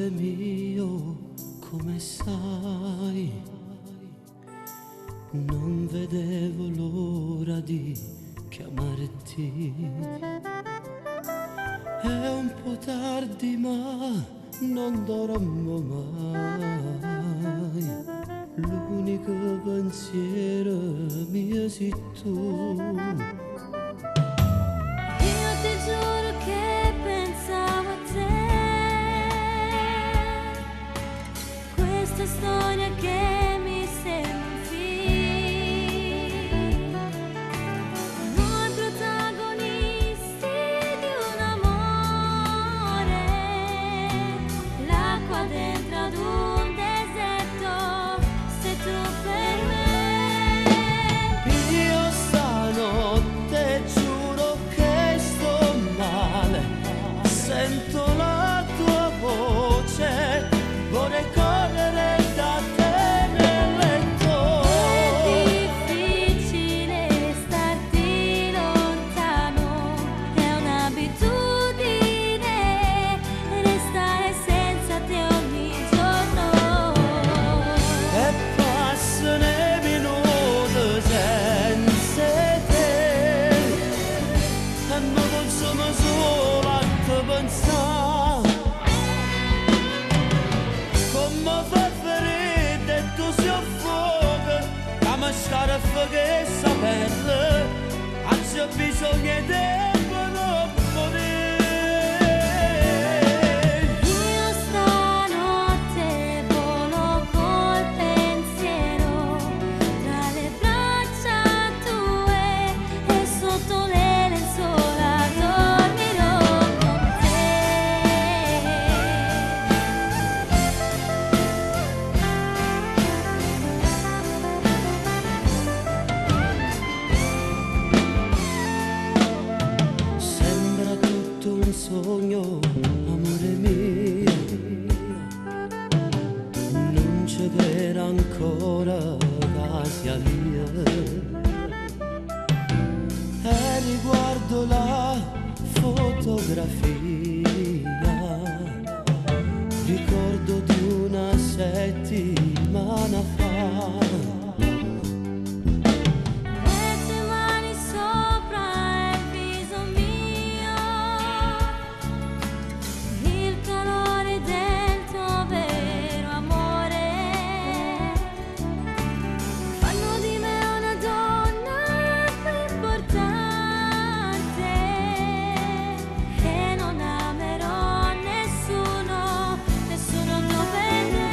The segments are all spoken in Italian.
Amore mio, come sai, non vedevo l'ora di chiamarti. È un po' tardi ma non dormo mai. L'unico pensiero mio sei tu. Io ti giuro che pensavo a te. Questa storia che mi sembra un film. Noi protagonisti di un amore. L'acqua dentro ad un deserto. Sei tu per me. Io stanotte giuro che sto male, sento la tua voce, vorrei correre da te nel letto. È difficile starti lontano, è un'abitudine restare senza te ogni giorno. E passano i minuti senza te, e mi consumo solo a te pensare. Come fa ferite e tu si affoga, la mascara che sa pelle, c'è bisogno di tempo non morire. Io stanotte volo col pensiero tra le braccia tue e sotto le lenzuola dormirò con te. Sembra tutto un sogno, amore mio, non c'era ancora Casia. E riguardo la fotografia, ricordo di una settimana fa. Le tue mani sopra il viso mio, il calore del tuo vero amore, fanno di me una donna più importante e non amerò nessuno come te.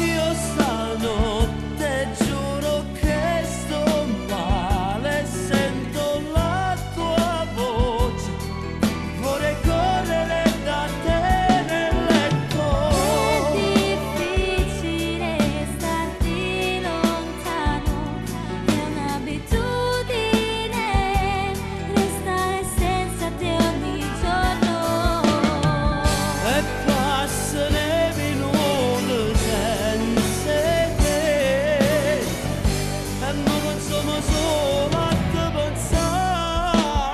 Io stanotte giuro che sto male, sento la tua voce, vorrei correre da te nel letto. È difficile starti lontano, è un'abitudine restare senza te ogni giorno. E passano i minuti senza te, e mi consumo solo a te pensare.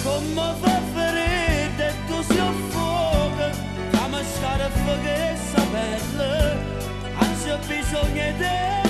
Come fa ferite e tu si affoga, la mascara che sa pelle, c'è bisogno di